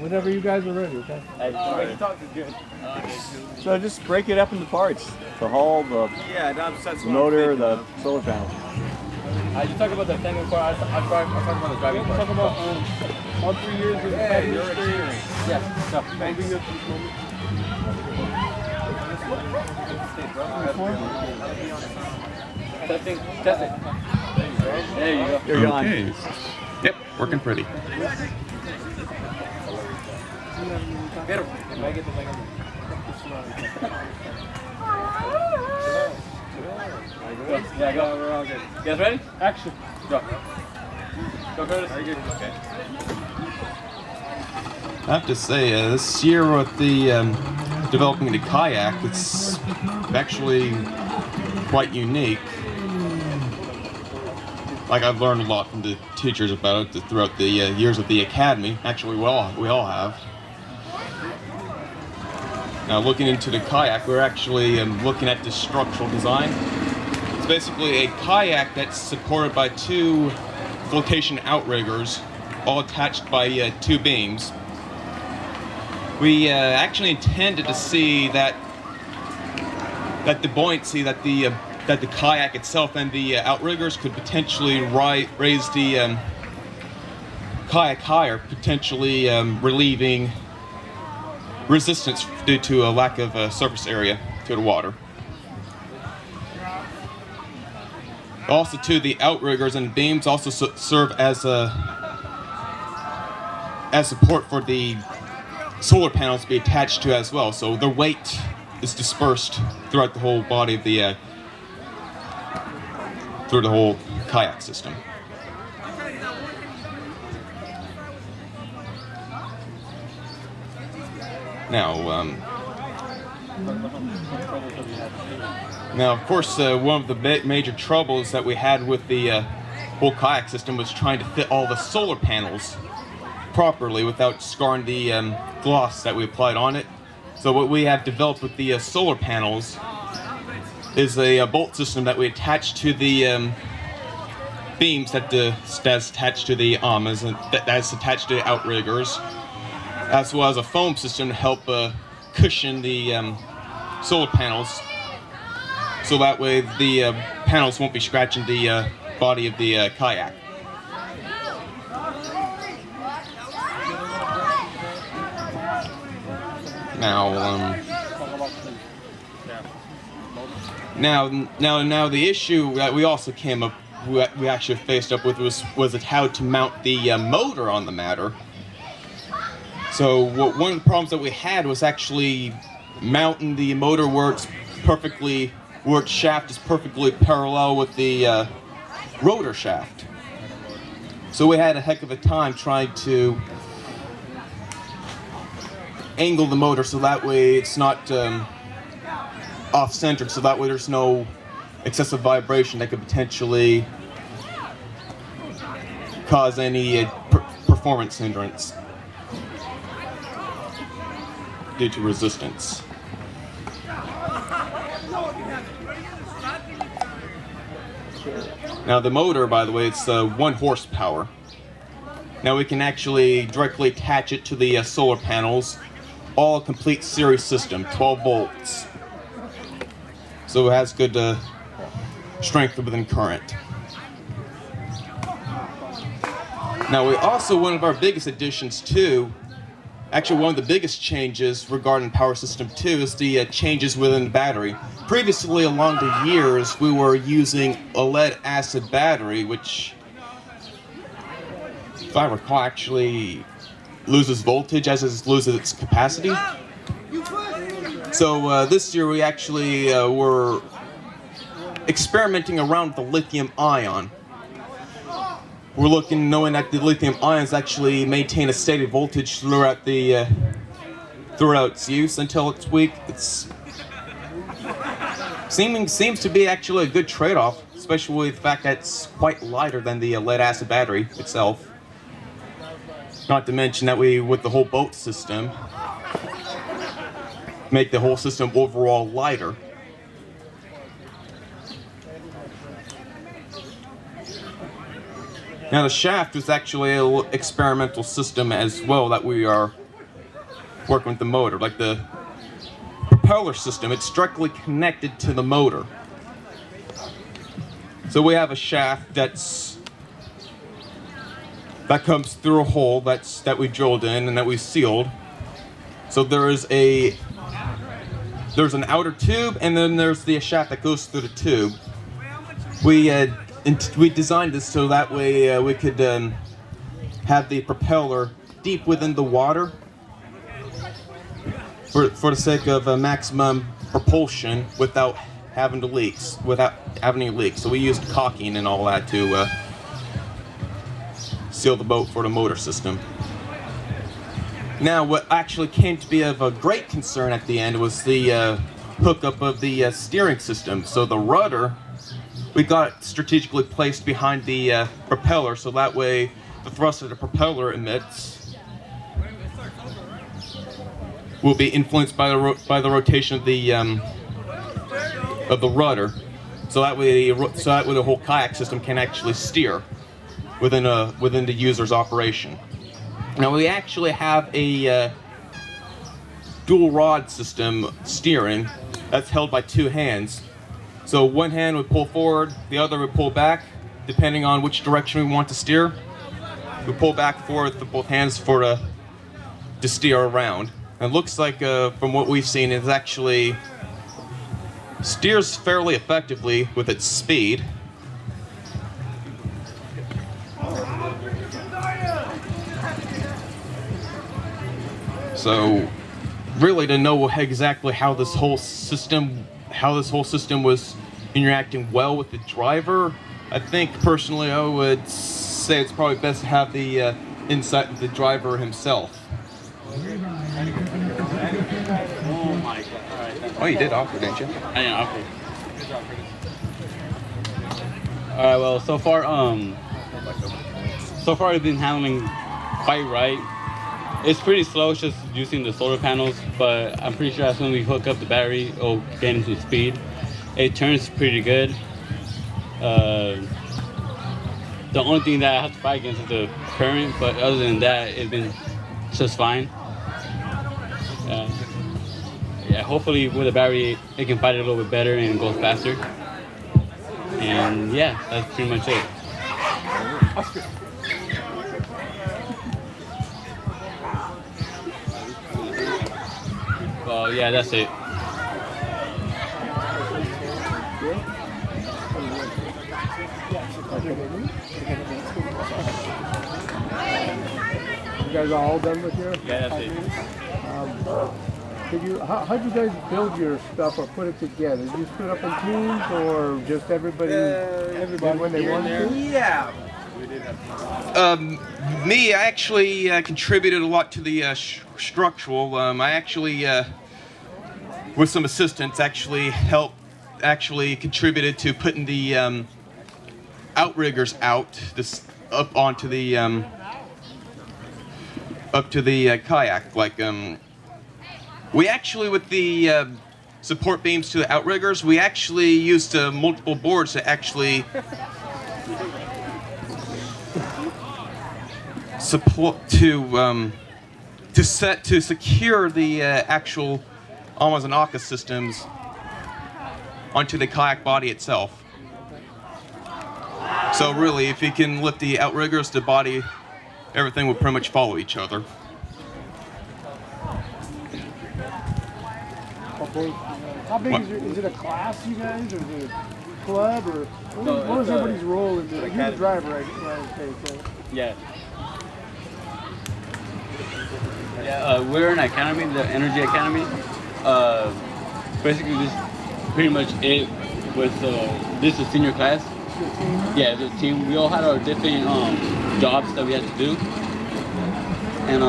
Whenever you guys are ready, okay? So just break it up into parts. The hull, the motor, the solar panel. You talk about the technical part, I'll talk about the driving part. Talk about all 3 years of your experience. Yes. So, thanks. Test it. There you go. You're on. Okay. Yep, working pretty. Pero, yeah, go. We're all good. You guys ready? Action. Go. Go, Curtis. Very good. Okay. I have to say, this year with the developing the kayak, it's actually quite unique. Like, I've learned a lot from the teachers about it throughout the years of the academy. Actually, we all have. Now, looking into the kayak, we're actually looking at the structural design. It's basically a kayak that's supported by 2 flotation outriggers, all attached by 2 beams. We actually intended to see that the buoyancy that the kayak itself and the outriggers could potentially raise the kayak higher, potentially relieving resistance due to a lack of surface area to the water. Also, too, the outriggers and beams also serve as support for the solar panels to be attached to as well. So their weight is dispersed throughout the whole body of the through the whole kayak system. Now, of course, one of the major troubles that we had with the whole kayak system was trying to fit all the solar panels properly without scarring the gloss that we applied on it. So what we have developed with the solar panels is a bolt system that we attach to the beams that's attached to the arms and that's attached to the outriggers, as well as a foam system to help cushion the solar panels, so that way the panels won't be scratching the body of the kayak. Now the issue that we also we actually faced up with was how to mount the motor on the matter. So one of the problems that we had was actually mounting the motor where its shaft is perfectly parallel with the rotor shaft. So we had a heck of a time trying to angle the motor so that way it's not off-centered, so that way there's no excessive vibration that could potentially cause any performance hindrance due to resistance. Now the motor, by the way, it's 1 horsepower. Now we can actually directly attach it to the solar panels, all a complete series system, 12 volts. So it has good strength within current. Now we also, one of our biggest additions too, actually one of the biggest changes regarding Power System 2 is the changes within the battery. Previously, along the years, we were using a lead-acid battery, which, if I recall, actually loses voltage as it loses its capacity. So this year we actually were experimenting around with the lithium ion. We're knowing that the lithium ions actually maintain a steady voltage throughout its use until it's weak. Seems to be actually a good trade-off, especially with the fact that it's quite lighter than the lead-acid battery itself. Not to mention that we, with the whole boat system, make the whole system overall lighter. Now the shaft is actually an experimental system as well that we are working with the motor. Like the propeller system, it's directly connected to the motor. So we have a shaft that comes through a hole that we drilled in and that we sealed. So there's an outer tube, and then there's the shaft that goes through the tube. We designed this so that way we could have the propeller deep within the water for the sake of maximum propulsion without having any leaks. So we used caulking and all that to seal the boat for the motor system. Now, what actually came to be of a great concern at the end was the hookup of the steering system. So the rudder, we got it strategically placed behind the propeller, so that way the thrust that the propeller emits will be influenced by the rotation of the rudder. So that way the whole kayak system can actually steer within the user's operation. Now we actually have a dual rod system steering that's held by two hands. So one hand would pull forward, the other would pull back, depending on which direction we want to steer. We pull back and forth with both hands to steer around. And it looks like, from what we've seen, it actually steers fairly effectively with its speed. So, really, to know exactly how this whole system was interacting well with the driver, I think personally I would say it's probably best to have the insight of the driver himself. Oh my god! All right. Oh, you did offer, didn't you? I didn't offer. Good job, Curtis. All right. Well, so far we've been handling quite right. It's pretty slow, it's just using the solar panels, but I'm pretty sure as soon as we hook up the battery, it'll gain some speed. It turns pretty good. The only thing that I have to fight against is the current, but other than that, it's been just fine. Yeah, hopefully with the battery, it can fight it a little bit better and goes faster. And yeah, that's pretty much it. Well, yeah, that's it. You guys are all done with your? Yeah, that's it. How'd you guys build your stuff or put it together? Did you split up in teams or just everybody when they wanted to? Yeah. Me, I actually contributed a lot to the structural. I actually, with some assistance, contributed to putting the outriggers up onto the up to the kayak. Like we actually, with the support beams to the outriggers, we actually used multiple boards to actually to secure the actual Amazonaka systems onto the kayak body itself. So really, if you can lift the outriggers, the body, everything will pretty much follow each other. How big is it a class, you guys, or is it a club, or what was everybody's role in this? You're the driver, right? Yeah. Yeah, we're an academy, the Energy Academy. Basically, this is pretty much it. With this is senior class. Yeah, the team. We all had our different jobs that we had to do, and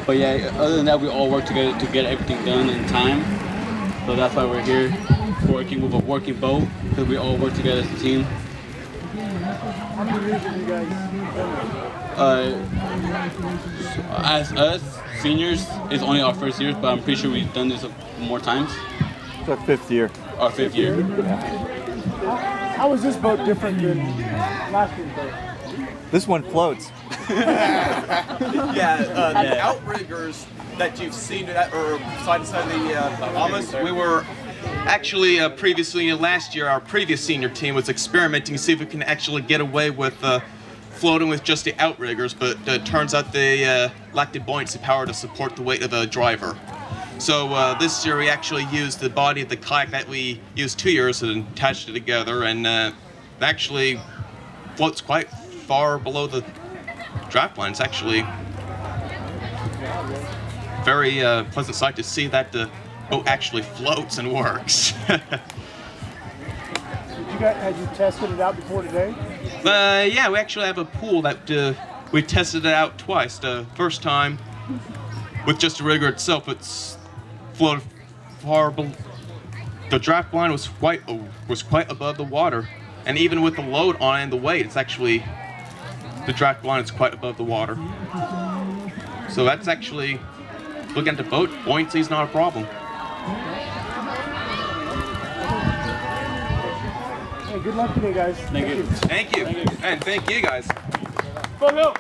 but yeah, other than that, we all work together to get everything done in time. So that's why we're here, working with a working boat, because we all work together as a team. How many years have you guys As us seniors, it's only our first year, but I'm pretty sure we've done this more times. It's our fifth year. Our fifth year. How is this boat different than last year's boat? This one floats. The outriggers that you've seen that or side to side of the Bahamas, we were actually previously last year our previous senior team was experimenting to see if we can actually get away with floating with just the outriggers, but turns out they lacked the buoyancy power to support the weight of a driver. So this year we actually used the body of the kayak that we used 2 years and attached it together, and actually floats quite far below the draft line. It's actually very pleasant sight to see that the boat actually floats and works. Had you tested it out before today? Yeah, we actually have a pool that we tested it out twice. The first time with just the rigger itself, it's floated far below. The draft line was quite above the water, and even with the load on it and the weight, it's actually the draft line is quite above the water. So that's actually, looking at the boat, buoyancy is not a problem. Hey, good luck today, guys. Thank you. Thank you, and thank you guys. Go, go.